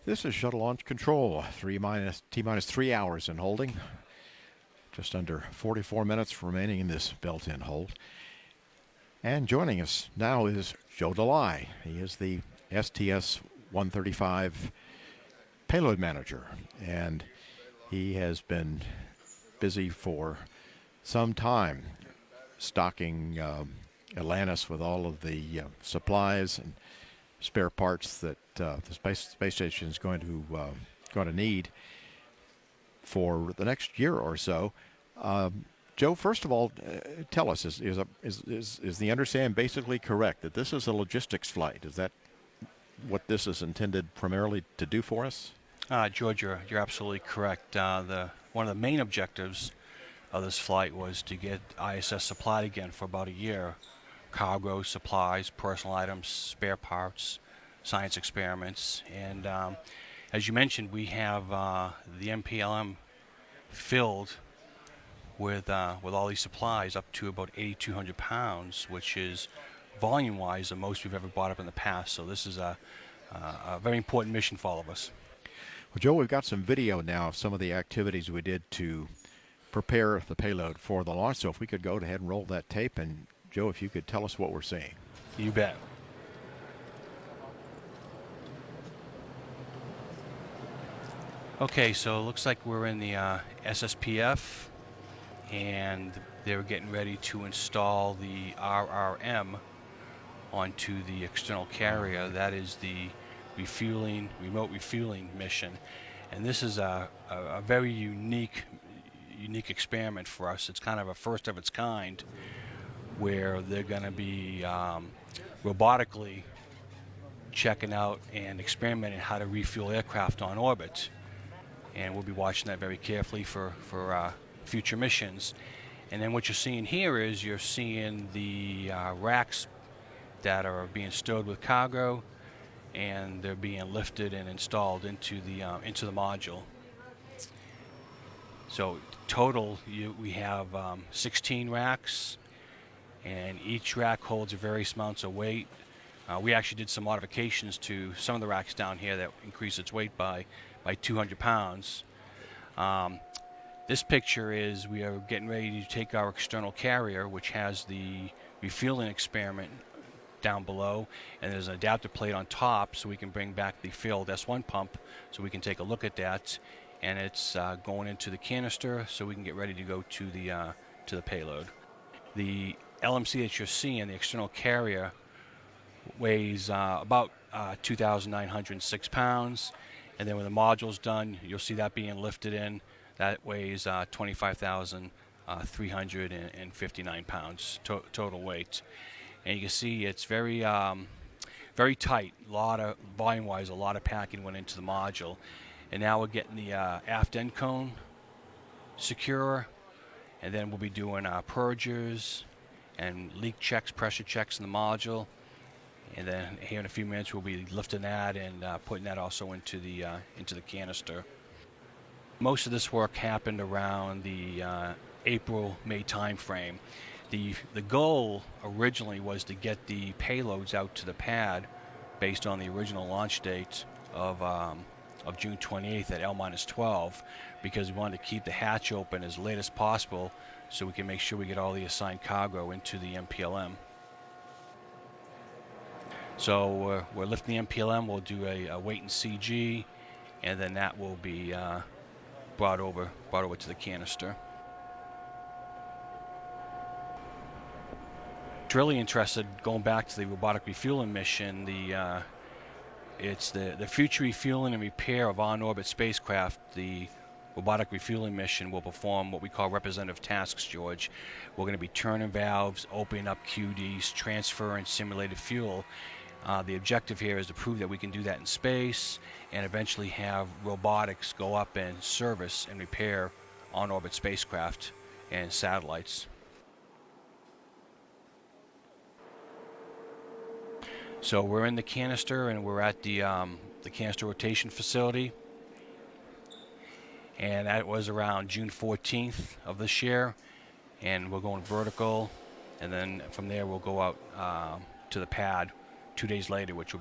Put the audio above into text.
This is shuttle launch control. T-minus 3 hours in holding. Just under 44 minutes remaining in this built-in hold. And joining us now is Joe Delay. He is the STS-135 payload manager, and he has been busy for some time stocking Atlantis with all of the supplies and spare parts that the space station is going to need for the next year or so. Joe, first of all, tell us: is the understanding basically correct that this is a logistics flight? Is that what this is intended primarily to do for us? George, you're absolutely correct. One of the main objectives of this flight was to get ISS supplied again for about a year. Cargo, supplies, personal items, spare parts, science experiments, and as you mentioned, we have the MPLM filled with all these supplies up to about 8,200 pounds, which is volume-wise the most we've ever brought up in the past. So this is a very important mission for all of us. Well, Joe, we've got some video now of some of the activities we did to prepare the payload for the launch. So if we could go ahead and roll that tape, and Joe, if you could tell us what we're seeing. You bet. Okay, so it looks like we're in the SSPF, and they're getting ready to install the RRM onto the external carrier. That is the remote refueling mission, and this is a very unique experiment for us. It's kind of a first of its kind, where they're going to be robotically checking out and experimenting how to refuel aircraft on orbit, and we'll be watching that very carefully for future missions. And then what you're seeing here is you're seeing the racks that are being stowed with cargo, and they're being lifted and installed into the module. So total, we have 16 racks, and each rack holds various amounts of weight. We actually did some modifications to some of the racks down here that increase its weight by 200 pounds. This picture is we are getting ready to take our external carrier, which has the refueling experiment down below, and there's an adapter plate on top, so we can bring back the filled S1 pump so we can take a look at that. And it's going into the canister so we can get ready to go to the payload. The LMC that you're seeing, the external carrier, weighs about 2,906 pounds, and then when the module's done, you'll see that being lifted in. That weighs 25,359 pounds total weight, and you can see it's very tight. Volume-wise, a lot of packing went into the module. And now we're getting the aft end cone secure, and then we'll be doing purges and leak checks, pressure checks in the module. And then here in a few minutes we'll be lifting that and putting that also into the canister. Most of this work happened around the April-May time frame. The goal originally was to get the payloads out to the pad based on the original launch date of June 28th at L-12, because we wanted to keep the hatch open as late as possible so we can make sure we get all the assigned cargo into the MPLM. So we're lifting the MPLM. We'll do a weight and CG, and then that will be brought over to the canister. Really interested, going back to the robotic refueling mission, it's the future refueling and repair of on-orbit spacecraft. The robotic refueling mission will perform what we call representative tasks, George. We're going to be turning valves, opening up QDs, transferring simulated fuel. The objective here is to prove that we can do that in space and eventually have robotics go up and service and repair on-orbit spacecraft and satellites. So we're in the canister, and we're at the canister rotation facility, and that was around June 14th of this year, and we're going vertical, and then from there we'll go out to the pad 2 days later, which will